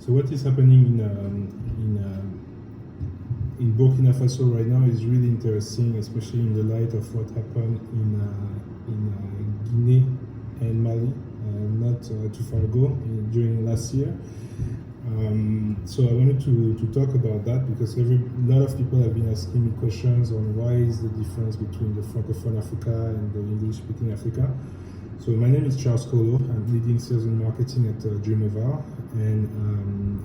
So what is happening in Burkina Faso right now is really interesting, especially in the light of what happened in Guinea and Mali not too far ago during last year. So I wanted to talk about that because a lot of people have been asking me questions on why is the difference between the Francophone Africa and the English-speaking Africa. So my name is Charles Kolo. I'm leading sales and marketing at Dreamovar, and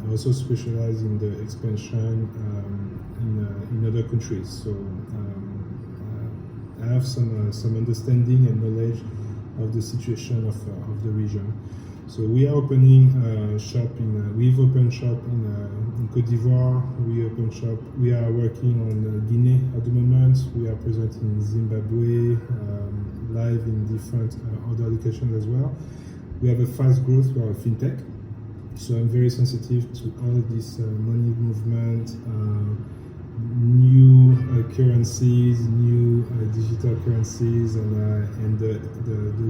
I also specialize in the expansion in other countries. So I have some understanding and knowledge of the situation of the region. So we are opening shop we've opened shop in Côte d'Ivoire. We are working on Guinea at the moment. We are present in Zimbabwe, live in different other locations as well. We have a fast growth. We are a fintech. So I'm very sensitive to all this money movement, new currencies, new digital currencies, and the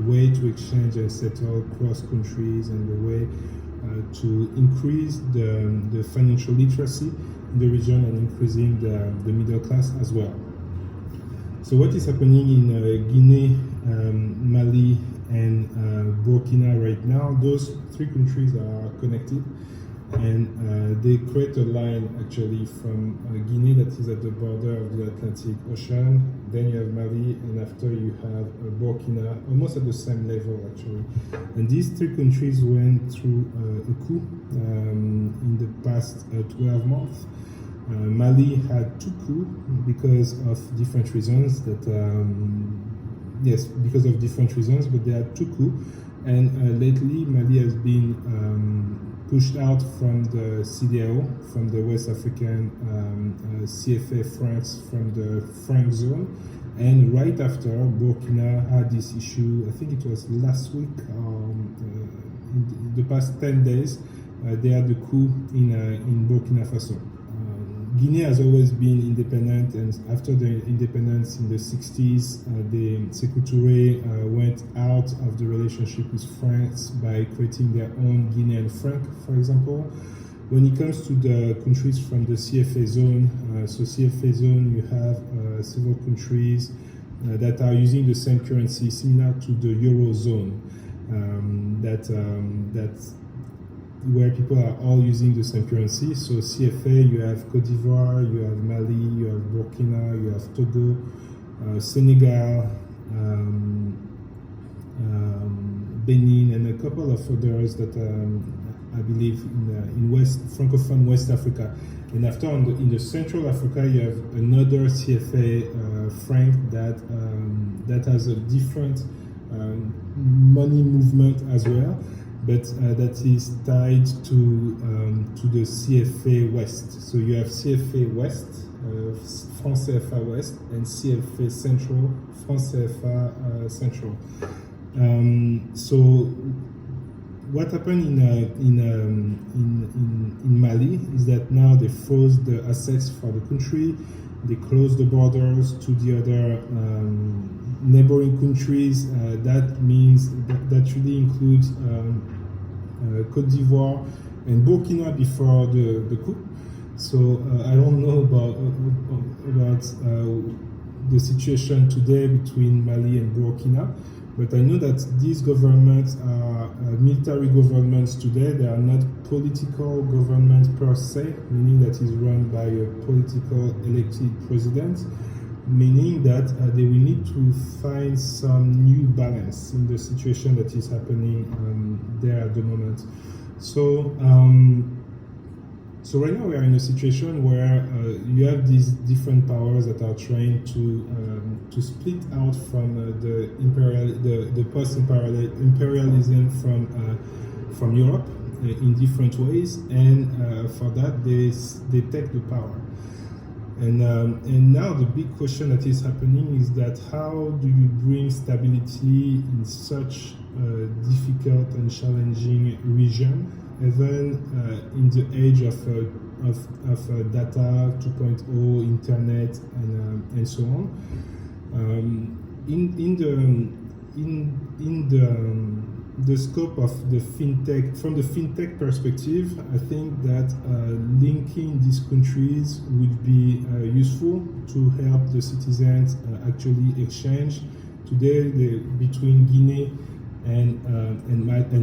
way to exchange and settle cross countries, and the way to increase the financial literacy in the region and increasing the middle class as well. So what is happening in Guinea, Mali, and Burkina right now? Those three countries are connected, and they create a line actually from Guinea that is at the border of the Atlantic Ocean. Then you have Mali, and after you have Burkina, almost at the same level actually. And these three countries went through a coup in the past 12 months. Mali had two coups because of different reasons. Because of different reasons, but they had two coups. And lately, Mali has been pushed out from the CDAO, from the West African CFA francs, from the franc zone. And right after, Burkina had this issue, I think it was last week, in the past 10 days, they had the coup in Burkina Faso. Guinea has always been independent, and after the independence in the 60s, the Sékou Touré went out of the relationship with France by creating their own Guinean franc, for example. When it comes to the countries from the CFA zone, so CFA zone, you have several countries that are using the same currency, similar to the Eurozone, where people are all using the same currency. So CFA, you have Côte d'Ivoire, you have Mali, you have Burkina, you have Togo, Senegal, Benin, and a couple of others that I believe in Francophone West Africa. And after in the Central Africa, you have another CFA franc that has a different money movement as well, but that is tied to the CFA West. So you have CFA West, France CFA West, and CFA Central, France CFA Central. So what happened in Mali is that now they froze the assets for the country. They closed the borders to the other neighboring countries. That means that really includes Côte d'Ivoire and Burkina before the coup. So I don't know about the situation today between Mali and Burkina, but I know that these governments are military governments today. They are not political governments per se, meaning that is run by a political elected president, meaning that they will need to find some new balance in the situation that is happening there at the moment. So right now we are in a situation where you have these different powers that are trying to split out from the post-imperialism from Europe in different ways, and for that they take the power. And now the big question that is happening is that how do you bring stability in such a difficult and challenging region, even in the age of data 2.0, internet, and so on. In the scope of the fintech, from the fintech perspective, I think that linking these countries would be useful to help the citizens actually exchange. Today, between Guinea and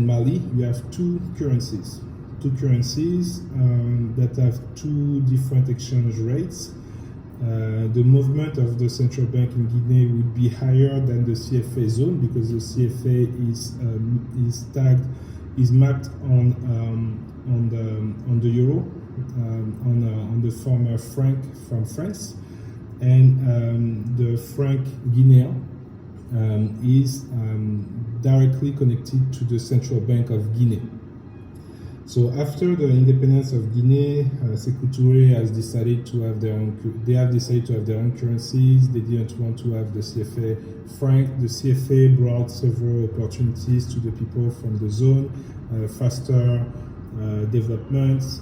Mali, you have two currencies that have two different exchange rates. The movement of the central bank in Guinea would be higher than the CFA zone because the CFA is mapped on the euro, on the former franc from France, and the franc Guinean is directly connected to the central bank of Guinea. So after the independence of Guinea, Sékou Touré has decided to have their own. They have decided to have their own currencies. They didn't want to have the CFA franc. The CFA brought several opportunities to the people from the zone: faster developments,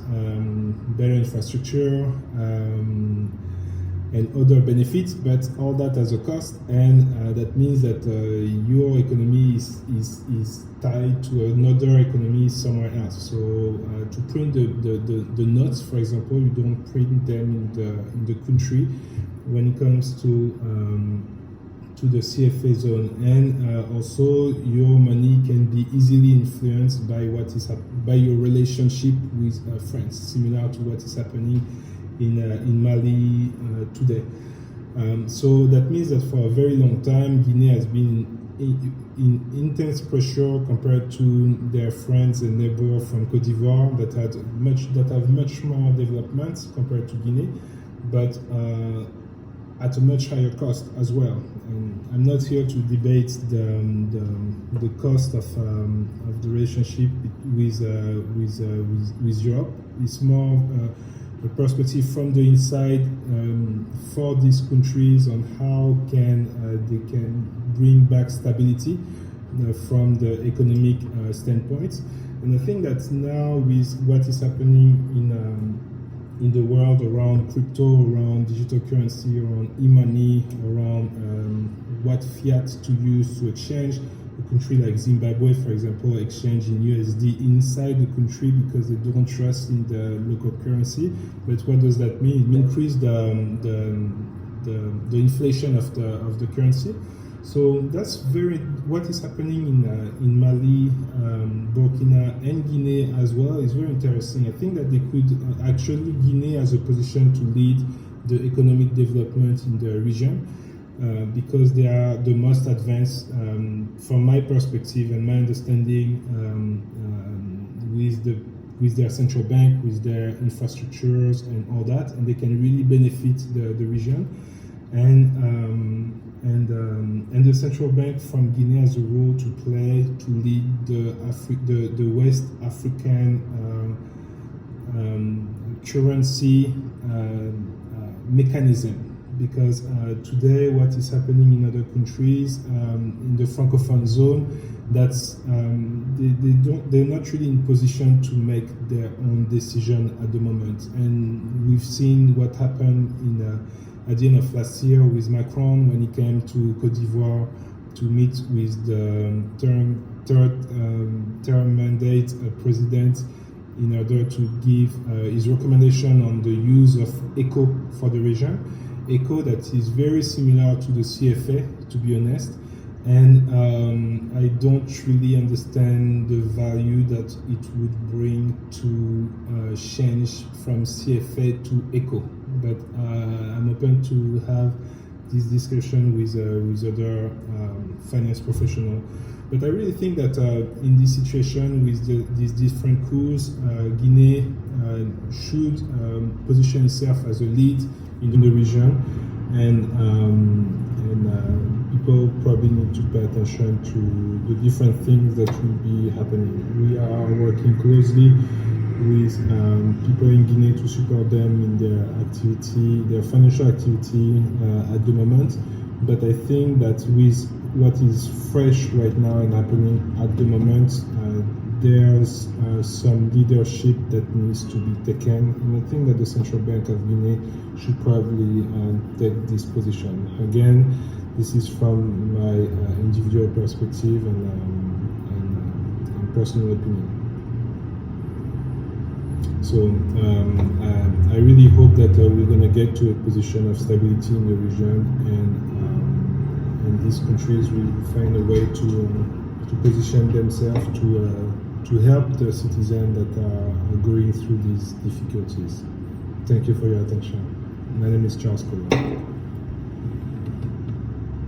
better infrastructure, and other benefits. But all that has a cost, and that means that your economy is tied to another economy somewhere else. So to print the notes, for example, you don't print them in the country when it comes to the CFA zone, and also your money can be easily influenced by by your relationship with France, similar to what is happening in Mali today. So that means that for a very long time, Guinea has been in intense pressure compared to their friends and neighbors from Côte d'Ivoire that have much more developments compared to Guinea, but at a much higher cost as well. And I'm not here to debate the cost of the relationship with Europe. It's more a perspective from the inside for these countries on how they can bring back stability from the economic standpoint. And I think that now with what is happening in the world around crypto, around digital currency, around e-money, around what fiat to use to exchange, a country like Zimbabwe, for example, exchange in USD inside the country because they don't trust in the local currency. But what does that mean? It increases the inflation of the currency. So that's what is happening in Mali, Burkina, and Guinea as well is very interesting. I think that they could actually, Guinea has a position to lead the economic development in the region. Because they are the most advanced, from my perspective and my understanding, with their central bank, with their infrastructures and all that, and they can really benefit the region. And the central bank from Guinea has a role to play to lead the West African currency mechanism. Because today what is happening in other countries in the francophone zone, they're not really in position to make their own decision at the moment. And we've seen what happened at the end of last year with Macron when he came to Côte d'Ivoire to meet with the third term mandate president in order to give his recommendation on the use of ECO for the region. ECO that is very similar to the CFA, to be honest, and I don't really understand the value that it would bring to change from CFA to ECO. But I'm open to have this discussion with other finance professionals. But I really think that in this situation with these different coups, Guinea should position itself as a lead in the region, and people probably need to pay attention to the different things that will be happening. We are working closely with people in Guinea to support them in their activity, their financial activity at the moment. But I think that with what is fresh right now and happening at the moment, there's some leadership that needs to be taken, and I think that the Central Bank of Guinea should probably take this position. Again, this is from my individual perspective, and personal opinion. So I really hope that we're going to get to a position of stability in the region, and these countries will find a way to position themselves to help the citizens that are going through these difficulties. Thank you for your attention. My name is Charles Collins.